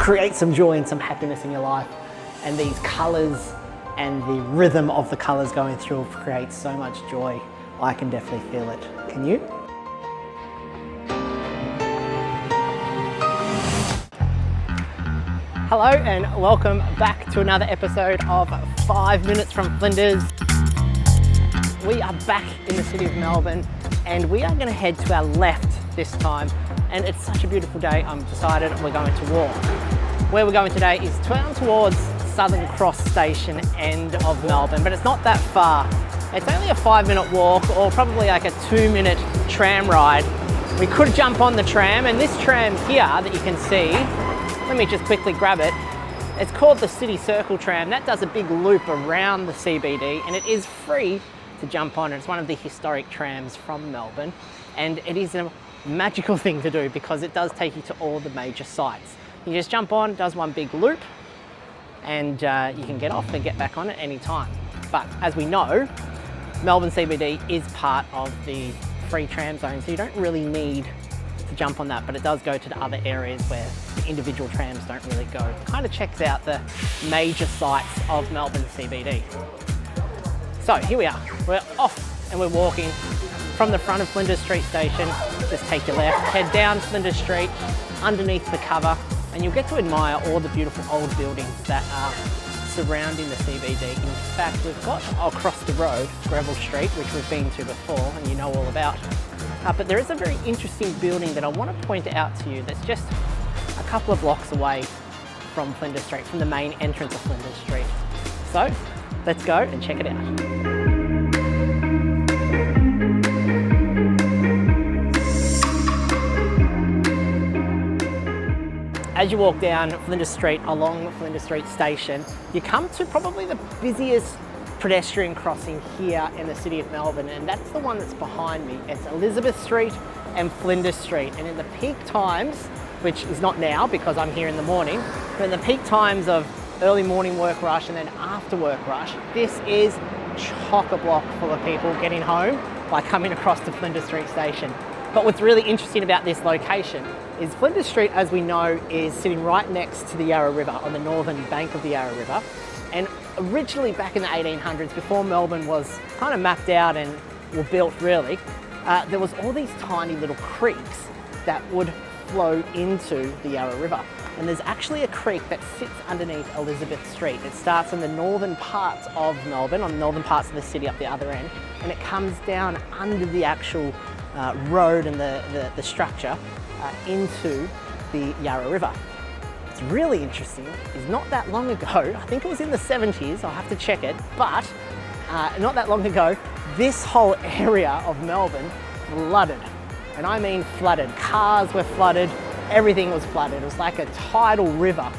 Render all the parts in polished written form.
create some joy and some happiness in your life. And these colours and the rhythm of the colours going through creates so much joy. I can definitely feel it. Can you? Hello and welcome back to another episode of 5 Minutes from Flinders. We are back in the city of Melbourne and we are going to head to our left this time. And it's such a beautiful day, I've decided we're going to walk. Where we're going today is down towards Southern Cross Station end of Melbourne, but it's not that far. It's only a 5-minute walk or probably like a 2-minute tram ride. We could jump on the tram, and this tram here that you can see, let me just quickly grab it. It's called the City Circle tram. That does a big loop around the CBD and it is free to jump on. It's one of the historic trams from Melbourne and it is a magical thing to do because it does take you to all the major sites. You just jump on, does one big loop, and you can get off and get back on at any time. But as we know, Melbourne CBD is part of the free tram zone, so you don't really need to jump on that, but it does go to the other areas where the individual trams don't really go. It kind of checks out the major sites of Melbourne CBD. So here we are, we're off and we're walking from the front of Flinders Street Station. Just take your left, head down Flinders Street, underneath the cover, and you'll get to admire all the beautiful old buildings that are surrounding the CBD. In fact, we've got across the road, Greville Street, which we've been to before and you know all about. But there is a very interesting building that I want to point out to you that's just a couple of blocks away from Flinders Street, from the main entrance of Flinders Street. So let's go and check it out. As you walk down Flinders Street along Flinders Street Station, you come to probably the busiest pedestrian crossing here in the city of Melbourne, and that's the one that's behind me. It's Elizabeth Street and Flinders Street, and in the peak times, which is not now because I'm here in the morning, but in the peak times of early morning work rush and then after work rush, this is chock-a-block full of people getting home by coming across to Flinders Street Station. But what's really interesting about this location is Flinders Street, as we know, is sitting right next to the Yarra River, on the northern bank of the Yarra River. And originally back in the 1800s, before Melbourne was kind of mapped out and were built really, there was all these tiny little creeks that would flow into the Yarra River. And there's actually a creek that sits underneath Elizabeth Street. It starts in the northern parts of Melbourne, on the northern parts of the city up the other end, and it comes down under the actual road and the structure into the Yarra River. It's really interesting is not that long ago, I think it was in the 70s, I'll have to check it, but not that long ago, this whole area of Melbourne flooded. And I mean flooded. Cars were flooded, everything was flooded. It was like a tidal river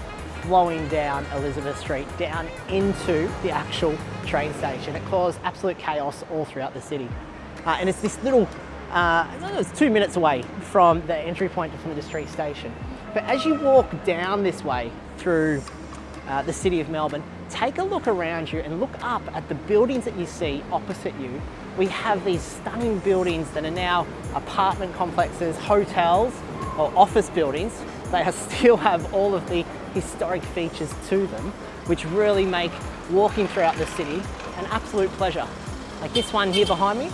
flowing down Elizabeth Street, down into the actual train station. It caused absolute chaos all throughout the city. And it's this little, it's 2 minutes away from the entry point to Flinders Street Station. But as you walk down this way through the city of Melbourne, take a look around you and look up at the buildings that you see opposite you. We have these stunning buildings that are now apartment complexes, hotels, or office buildings. They still have all of the historic features to them, which really make walking throughout the city an absolute pleasure. Like this one here behind me,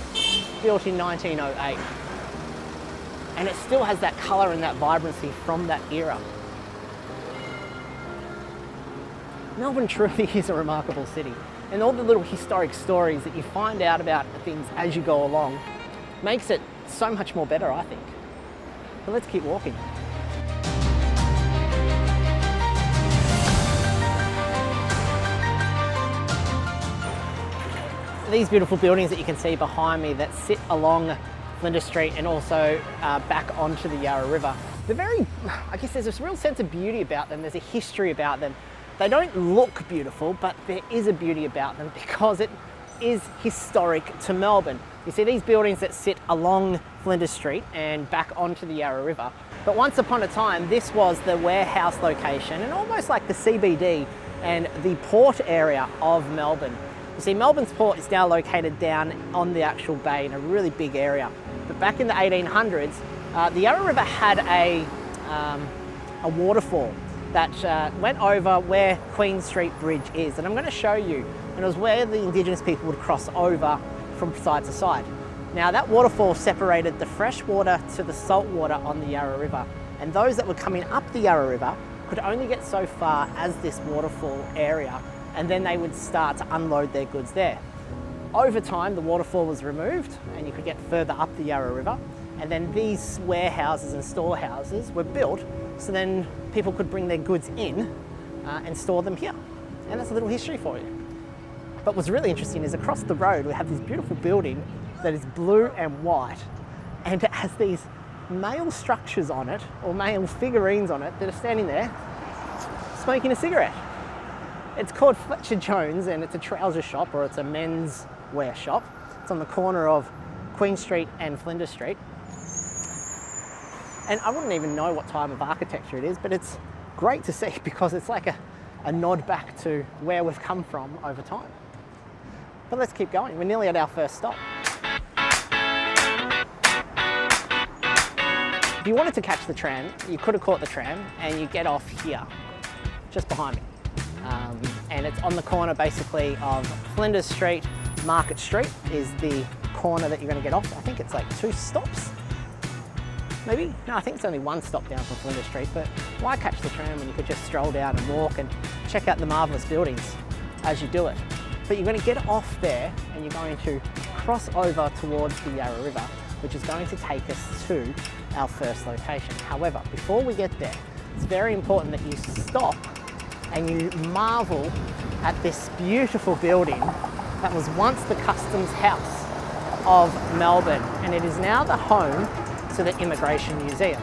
built in 1908. And it still has that colour and that vibrancy from that era. Melbourne truly is a remarkable city, and all the little historic stories that you find out about things as you go along makes it so much more better, I think. But let's keep walking. These beautiful buildings that you can see behind me that sit along Flinders Street and also back onto the Yarra River. They're very, I guess there's a real sense of beauty about them. There's a history about them. They don't look beautiful, but there is a beauty about them because it is historic to Melbourne. You see these buildings that sit along Flinders Street and back onto the Yarra River. But once upon a time, this was the warehouse location and almost like the CBD and the port area of Melbourne. You see, Melbourne's port is now located down on the actual bay in a really big area. But back in the 1800s, the Yarra River had a waterfall that went over where Queen Street Bridge is, and I'm going to show you. And it was where the Indigenous people would cross over from side to side. Now that waterfall separated the fresh water to the salt water on the Yarra River, and those that were coming up the Yarra River could only get so far as this waterfall area, and then they would start to unload their goods there. Over time, the waterfall was removed and you could get further up the Yarra River, and then these warehouses and storehouses were built so then people could bring their goods in and store them here. And that's a little history for you. But what's really interesting is across the road we have this beautiful building that is blue and white, and it has these male structures on it, or male figurines on it, that are standing there smoking a cigarette. It's called Fletcher Jones, and it's a trouser shop, or it's a men's wear shop. It's on the corner of Queen Street and Flinders Street. And I wouldn't even know what type of architecture it is, but it's great to see because it's like a nod back to where we've come from over time. But let's keep going. We're nearly at our first stop. If you wanted to catch the tram, you could have caught the tram and you get off here, just behind me. And it's on the corner basically of Flinders Street. Market Street is the corner that you're going to get off. I think it's like 2 stops. Maybe? No, I think it's only 1 stop down from Flinders Street, but why catch the tram when you could just stroll down and walk and check out the marvellous buildings as you do it? But you're going to get off there and you're going to cross over towards the Yarra River, which is going to take us to our first location. However, before we get there, it's very important that you stop and you marvel at this beautiful building that was once the Customs House of Melbourne, and it is now the home to the Immigration Museum.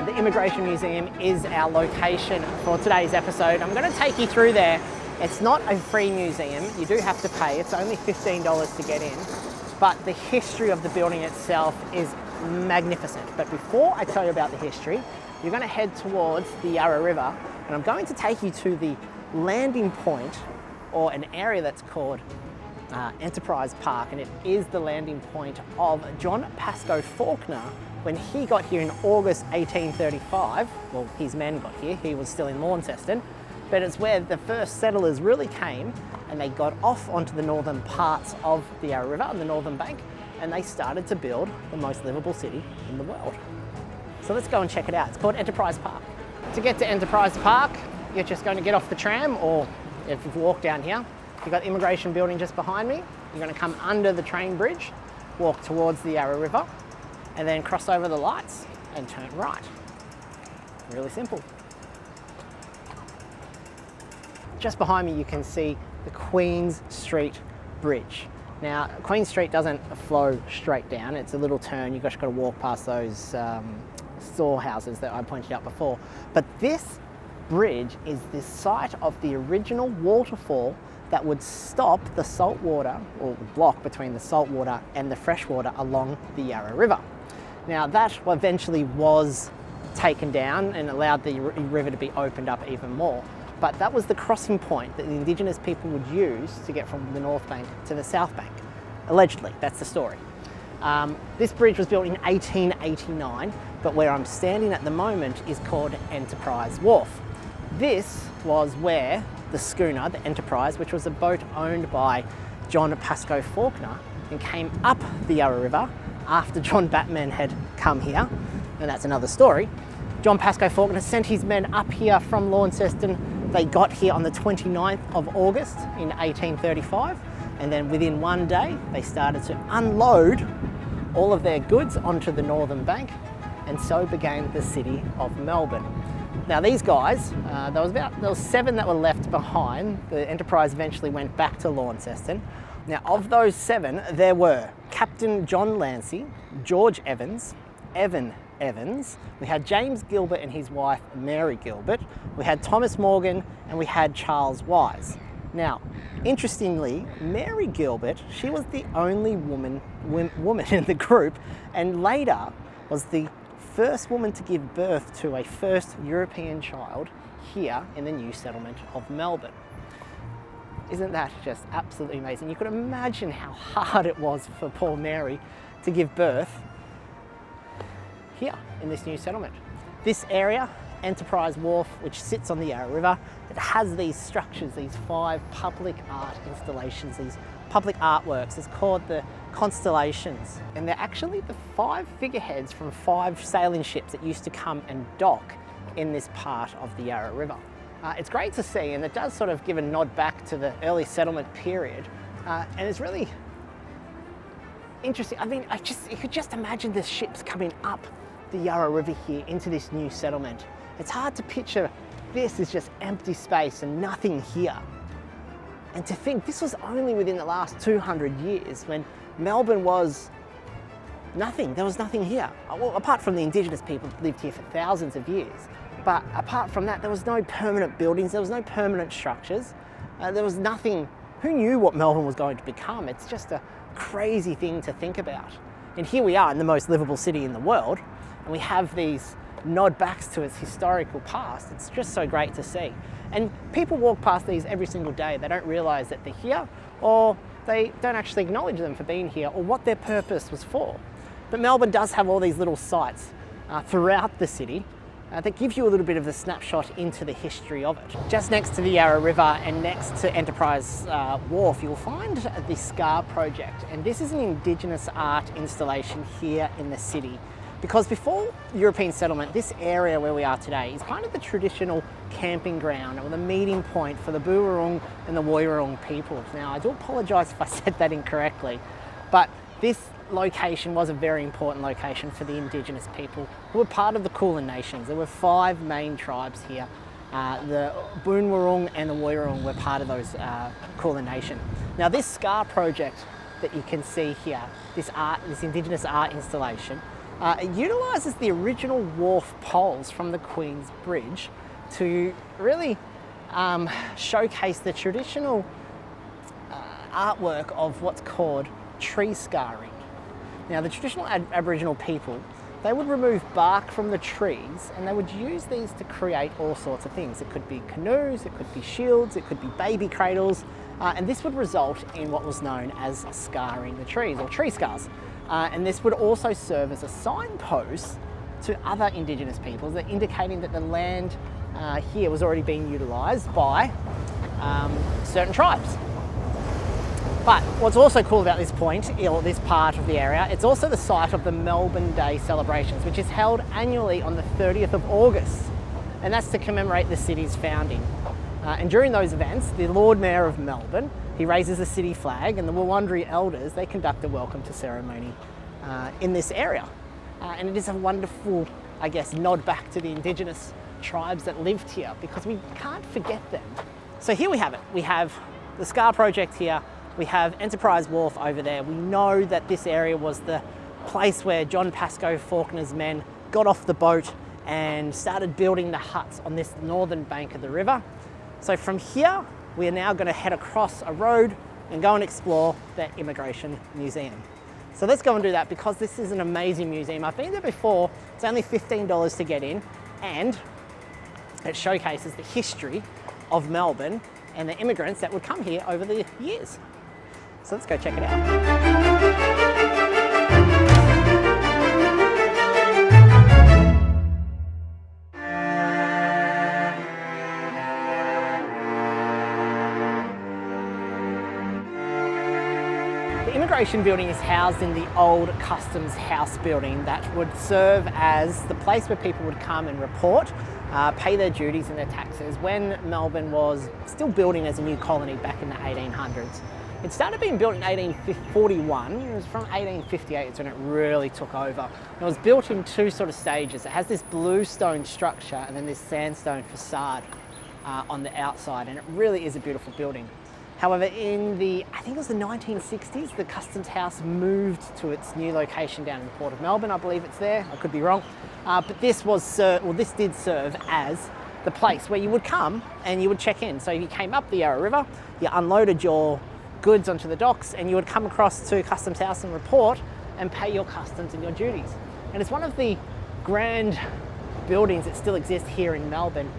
The Immigration Museum is our location for today's episode. I'm going to take you through there. It's not a free museum, you do have to pay. It's only $15 to get in, but the history of the building itself is magnificent. But before I tell you about the history, you're going to head towards the Yarra River, and I'm going to take you to the landing point, or an area that's called Enterprise Park, and it is the landing point of John Pascoe Fawkner when he got here in August 1835. Well, his men got here, he was still in Launceston, but it's where the first settlers really came, and they got off onto the northern parts of the Yarra River on the northern bank, and they started to build the most livable city in the world. So let's go and check it out. It's called Enterprise Park. To get to Enterprise Park, you're just going to get off the tram, or if you walk down here, you've got the immigration building just behind me. You're going to come under the train bridge, walk towards the Yarra River, and then cross over the lights and turn right. Really simple. Just behind me you can see the Queen Street Bridge. Now, Queen Street doesn't flow straight down, it's a little turn. You've just got to walk past those storehouses that I pointed out before. But this bridge is the site of the original waterfall that would stop the salt water, or block between the salt water and the fresh water along the Yarra River. Now, that eventually was taken down and allowed the river to be opened up even more. But that was the crossing point that the Indigenous people would use to get from the North Bank to the South Bank. Allegedly, that's the story. This bridge was built in 1889, but where I'm standing at the moment is called Enterprize Wharf. This was where the schooner, the Enterprise, which was a boat owned by John Pascoe Fawkner, and came up the Yarra River after John Batman had come here, and that's another story. John Pascoe Fawkner sent his men up here from Launceston. They got here on the 29th of August in 1835, and then within one day they started to unload all of their goods onto the northern bank, and so began the city of Melbourne. Now these guys, there was 7 that were left behind. The Enterprise eventually went back to Launceston. Now of those 7, there were Captain John Lancy, George Evans, Evan Evans, we had James Gilbert and his wife Mary Gilbert, we had Thomas Morgan, and we had Charles Wise. Now, interestingly, Mary Gilbert, she was the only woman in the group, and later was the first woman to give birth to a first European child here in the new settlement of Melbourne. Isn't that just absolutely amazing? You could imagine how hard it was for poor Mary to give birth here in this new settlement. This area, Enterprize Wharf, which sits on the Yarra River, it has these structures, these 5 public art installations, these public artworks. It's called the Constellations, and they're actually the 5 figureheads from 5 sailing ships that used to come and dock in this part of the Yarra River. It's great to see, and it does sort of give a nod back to the early settlement period, and it's really interesting. I mean, you could just imagine the ships coming up the Yarra River here into this new settlement. It's hard to picture this is just empty space and nothing here. And to think this was only within the last 200 years when Melbourne was nothing. There was nothing here. Well, apart from the Indigenous people that lived here for thousands of years. But apart from that, there was no permanent buildings, there was no permanent structures. There was nothing. Who knew what Melbourne was going to become? It's just a crazy thing to think about. And here we are in the most livable city in the world, and we have these nod backs to its historical past. It's just so great to see. And people walk past these every single day. They don't realise that they're here, or they don't actually acknowledge them for being here or what their purpose was for. But Melbourne does have all these little sites throughout the city that give you a little bit of a snapshot into the history of it. Just next to the Yarra River and next to Enterprize Wharf, you'll find the Scar Project. And this is an Indigenous art installation here in the city. Because before European settlement, this area where we are today is kind of the traditional camping ground or the meeting point for the Boorong and the Woiwurrung peoples. Now, I do apologise if I said that incorrectly, but this location was a very important location for the Indigenous people who were part of the Kulin Nations. There were 5 main tribes here. The Boonwurrung and the Woiwurrung were part of those Kulin Nation. Now, this Scar Project that you can see here, this Indigenous art installation, it utilises the original wharf poles from the Queen's Bridge to really showcase the traditional artwork of what's called tree scarring. Now, the traditional Aboriginal people, they would remove bark from the trees and they would use these to create all sorts of things. It could be canoes, it could be shields, it could be baby cradles, and this would result in what was known as scarring the trees, or tree scars. And this would also serve as a signpost to other Indigenous peoples, that indicating that the land here was already being utilised by certain tribes. But what's also cool about this point, or this part of the area, it's also the site of the Melbourne Day celebrations, which is held annually on the 30th of August. And that's to commemorate the city's founding. And during those events, the Lord Mayor of Melbourne, he raises the city flag, and the Wurundjeri elders, they conduct a welcome to ceremony in this area. And it is a wonderful, I guess, nod back to the Indigenous tribes that lived here, because we can't forget them. So here we have it. We have the Scar Project here. We have Enterprise Wharf over there. We know that this area was the place where John Pascoe Fawkner's men got off the boat and started building the huts on this northern bank of the river. So from here, we are now going to head across a road and go and explore the Immigration Museum. So let's go and do that, because this is an amazing museum. I've been there before. It's only $15 to get in, and it showcases the history of Melbourne and the immigrants that would come here over the years. So let's go check it out. The Immigration Building is housed in the old Customs House building that would serve as the place where people would come and report, pay their duties and their taxes when Melbourne was still building as a new colony back in the 1800s. It started being built in 1841. It was from 1858 when it really took over. And it was built in 2 sort of stages. It has this bluestone structure and then this sandstone facade on the outside, and it really is a beautiful building. However, in I think it was the 1960s, the Customs House moved to its new location down in the Port of Melbourne. I believe it's there. I could be wrong. But this did serve as the place where you would come and you would check in. So you came up the Yarra River, you unloaded your goods onto the docks, and you would come across to Customs House and report and pay your customs and your duties. And it's one of the grand buildings that still exist here in Melbourne.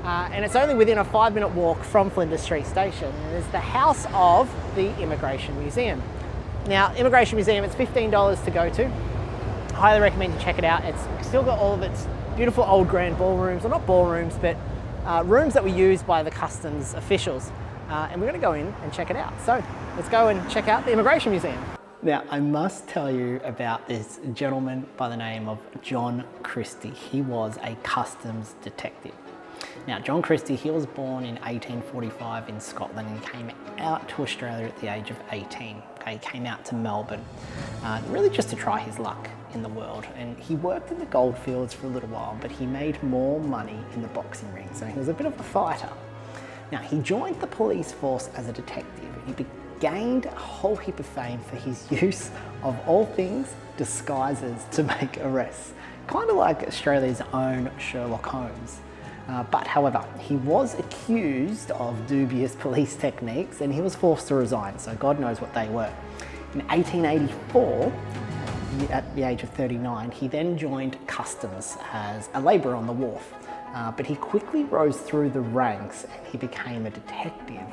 and it's only within a 5-minute walk from Flinders Street Station. And it's the house of the Immigration Museum. Now, Immigration Museum, it's $15 to go to. Highly recommend you check it out. It's still got all of its beautiful old grand ballrooms, or not ballrooms, but rooms that were used by the customs officials. And we're going to go in and check it out. So let's go and check out the Immigration Museum. Now, I must tell you about this gentleman by the name of John Christie. He was a customs detective. Now, John Christie, he was born in 1845 in Scotland and came out to Australia at the age of 18. Okay, he came out to Melbourne, really just to try his luck in the world. And he worked in the goldfields for a little while, but he made more money in the boxing ring. So he was a bit of a fighter. Now, he joined the police force as a detective. He gained a whole heap of fame for his use of all things disguises to make arrests. Kind of like Australia's own Sherlock Holmes. But however, he was accused of dubious police techniques and he was forced to resign, so God knows what they were. In 1884, at the age of 39, he then joined customs as a labourer on the wharf. But he quickly rose through the ranks and he became a detective.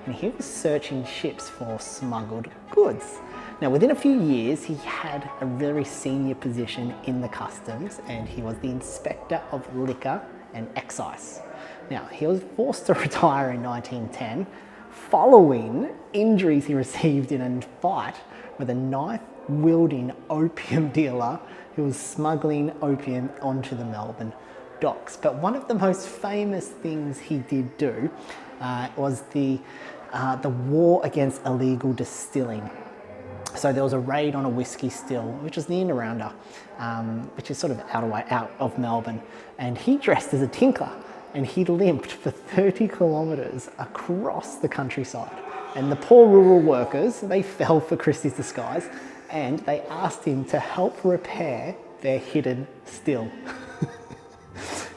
And he was searching ships for smuggled goods. Now, within a few years, he had a very senior position in the customs and he was the Inspector of Liquor and Excise. Now, he was forced to retire in 1910 following injuries he received in a fight with a knife-wielding opium dealer who was smuggling opium onto the Melbourne docks. But one of the most famous things he did do was the war against illegal distilling. So there was a raid on a whiskey still, which is the Innerounder, which is sort of out of Melbourne. And he dressed as a tinker and he limped for 30 kilometres across the countryside. And the poor rural workers, they fell for Christie's disguise and they asked him to help repair their hidden still.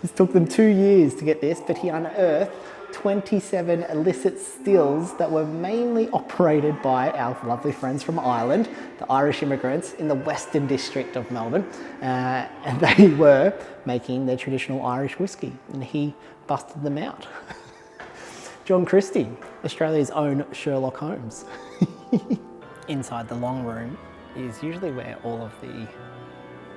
It took them 2 years to get this, but he unearthed 27 illicit stills that were mainly operated by our lovely friends from Ireland, the Irish immigrants in the Western District of Melbourne, and they were making their traditional Irish whiskey, and he busted them out. John Christie, Australia's own Sherlock Holmes. Inside the long room is usually where all of the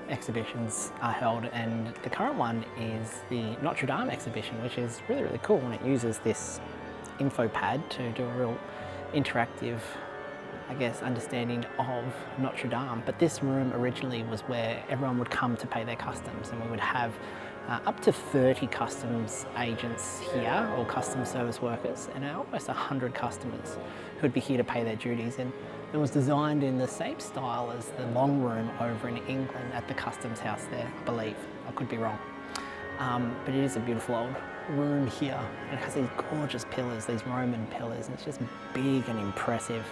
exhibitions are held, and the current one is the Notre Dame exhibition, which is really, really cool, and it uses this info pad to do a real interactive, I guess, understanding of Notre Dame. But this room originally was where everyone would come to pay their customs, and we would have up to 30 customs agents here, or customs service workers, and almost 100 customers who'd be here to pay their duties. And it was designed in the same style as the long room over in England at the customs house there, I believe. I could be wrong. But it is a beautiful old room here. It has these gorgeous pillars, these Roman pillars, and it's just big and impressive.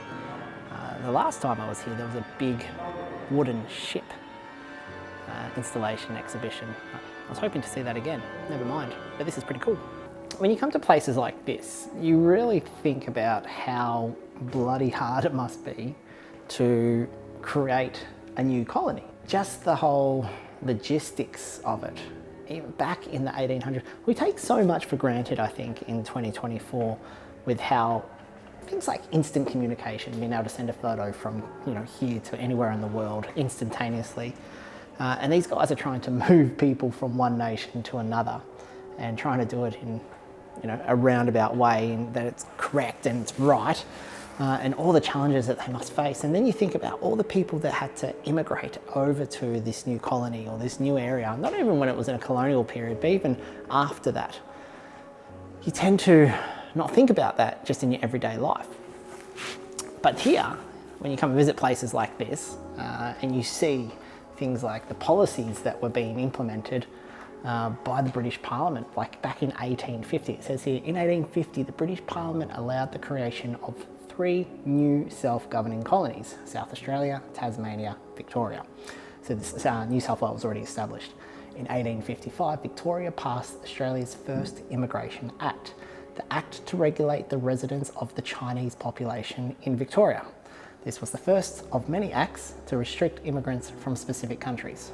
The last time I was here, there was a big wooden ship installation exhibition. I was hoping to see that again, never mind, but this is pretty cool. When you come to places like this, you really think about how bloody hard it must be to create a new colony. Just the whole logistics of it. Even back in the 1800s, we take so much for granted, I think, in 2024 with how things like instant communication, being able to send a photo from here to anywhere in the world instantaneously. And these guys are trying to move people from one nation to another and trying to do it in a roundabout way, and that it's correct and it's right, and all the challenges that they must face. And then you think about all the people that had to immigrate over to this new colony or this new area, not even when it was in a colonial period, but even after that. You tend to not think about that just in your everyday life. But here, when you come and visit places like this, and you see things like the policies that were being implemented by the British Parliament, like back in 1850. It says here, in 1850, the British Parliament allowed the creation of 3 new self-governing colonies: South Australia, Tasmania, Victoria. So this, New South Wales was already established. In 1855, Victoria passed Australia's first Immigration Act, the act to regulate the residence of the Chinese population in Victoria. This was the first of many acts to restrict immigrants from specific countries.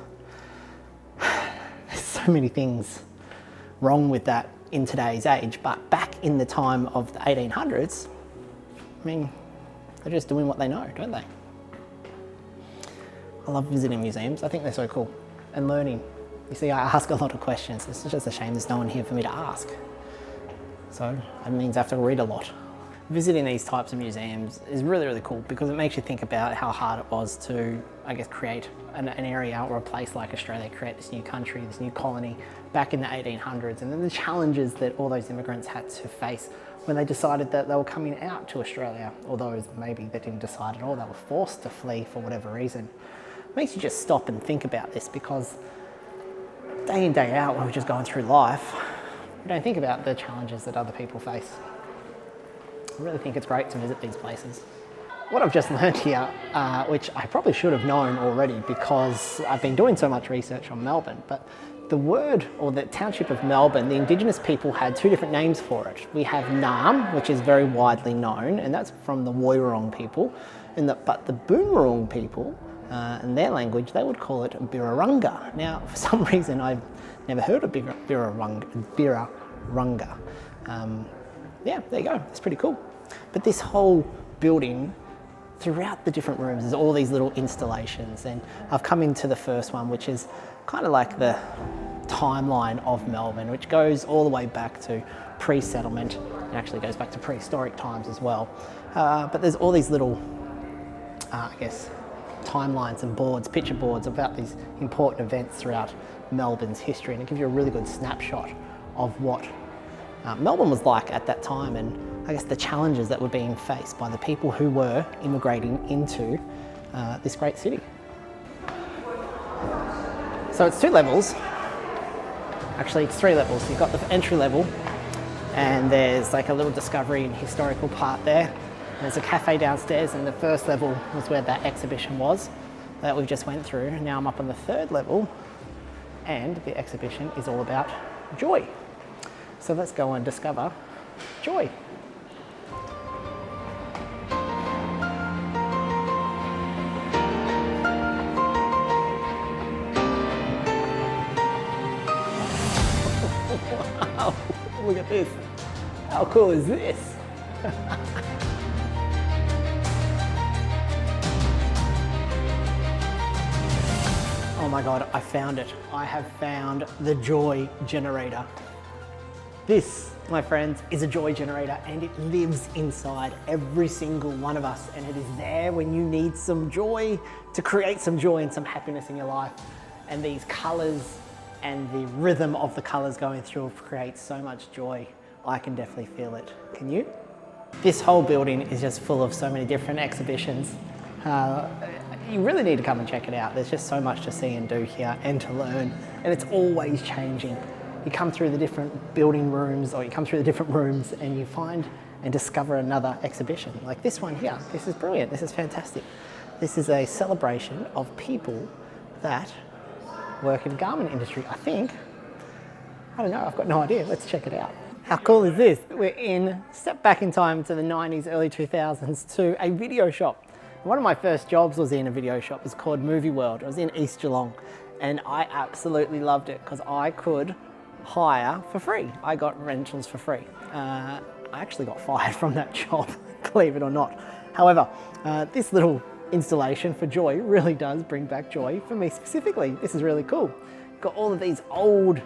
There's so many things wrong with that in today's age, but back in the time of the 1800s, I mean, they're just doing what they know, don't they? I love visiting museums. I think they're so cool. And learning. You see, I ask a lot of questions. It's just a shame there's no one here for me to ask. So that means I have to read a lot. Visiting these types of museums is really, really cool because it makes you think about how hard it was to, I guess, create an area or a place like Australia, create this new country, this new colony back in the 1800s, and then the challenges that all those immigrants had to face when they decided that they were coming out to Australia, or those maybe they didn't decide at all, they were forced to flee for whatever reason. It makes you just stop and think about this because day in, day out, when we're just going through life, we don't think about the challenges that other people face. I really think it's great to visit these places. What I've just learned here, which I probably should have known already because I've been doing so much research on Melbourne, but the word, or the township of Melbourne, the Indigenous people had two different names for it. We have Naarm, which is very widely known, and that's from the Woiwurrung people, but the Boonwurrung people, in their language, they would call it Birrarunga. Now, for some reason, I've never heard of Birrarunga. Yeah, there you go, it's pretty cool. But this whole building, throughout the different rooms, there's all these little installations, and I've come into the first one, which is kind of like the timeline of Melbourne, which goes all the way back to pre-settlement. It actually goes back to prehistoric times as well. But there's all these little, I guess, timelines and boards, picture boards about these important events throughout Melbourne's history, and it gives you a really good snapshot of what Melbourne was like at that time, and I guess the challenges that were being faced by the people who were immigrating into this great city. So it's 2 levels. Actually, it's 3 levels. You've got the entry level, and there's like a little discovery and historical part there. And there's a cafe downstairs, and the first level was where that exhibition was that we just went through. Now I'm up on the 3rd level, and the exhibition is all about joy. So let's go and discover joy. Wow, look at this. How cool is this? Oh my God, I found it. I have found the joy generator. This, my friends, is a joy generator, and it lives inside every single one of us, and it is there when you need some joy, to create some joy and some happiness in your life. And these colours and the rhythm of the colours going through creates so much joy. I can definitely feel it. Can you? This whole building is just full of so many different exhibitions. You really need to come and check it out. There's just so much to see and do here and to learn, and it's always changing. You come through the different building rooms, or you come through the different rooms and you find and discover another exhibition. Like this one here, this is brilliant, this is fantastic. This is a celebration of people that work in the garment industry, I think. I don't know, I've got no idea, let's check it out. How cool is this? Step back in time to the 90s, early 2000s to a video shop. One of my first jobs was in a video shop. It was called Movie World. It was in East Geelong, and I absolutely loved it because I could hire for free. I got rentals for free. I actually got fired from that job, believe it or not. However, this little installation for joy really does bring back joy for me specifically. This is really cool. Got all of these old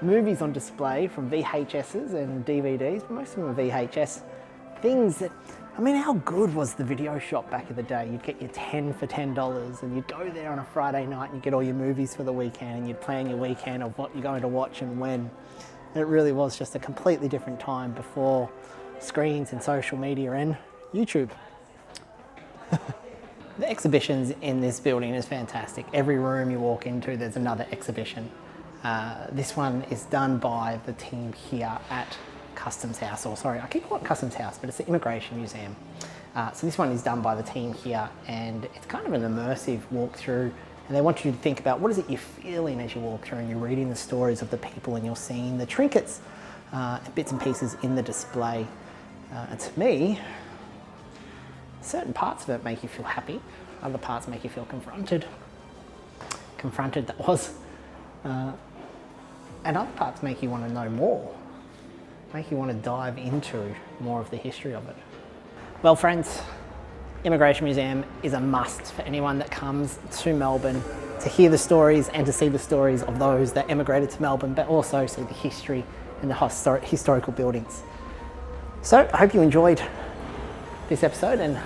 movies on display from VHSs and DVDs, but most of them are VHS. Things that, I mean, how good was the video shop back in the day? You'd get your 10 for $10, and you'd go there on a Friday night and you'd get all your movies for the weekend, and you'd plan your weekend of what you're going to watch and when. And it really was just a completely different time before screens and social media and YouTube. The exhibitions in this building is fantastic. Every room you walk into, there's another exhibition. This one is done by the team here at Customs House, or sorry, I keep calling it Customs House, but it's the Immigration Museum. So this one is done by the team here, and it's kind of an immersive walkthrough, and they want you to think about what is it you're feeling as you walk through, and you're reading the stories of the people, and you're seeing the trinkets and bits and pieces in the display. And to me, certain parts of it make you feel happy, other parts make you feel confronted. Confronted, that was. And other parts make you want to know more. make you want to dive into more of the history of it. Well friends, Immigration Museum is a must for anyone that comes to Melbourne to hear the stories and to see the stories of those that emigrated to Melbourne, but also see the history and the historical buildings. So I hope you enjoyed this episode, and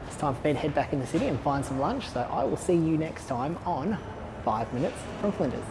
it's time for me to head back in the city and find some lunch. So I will see you next time on 5 Minutes from Flinders.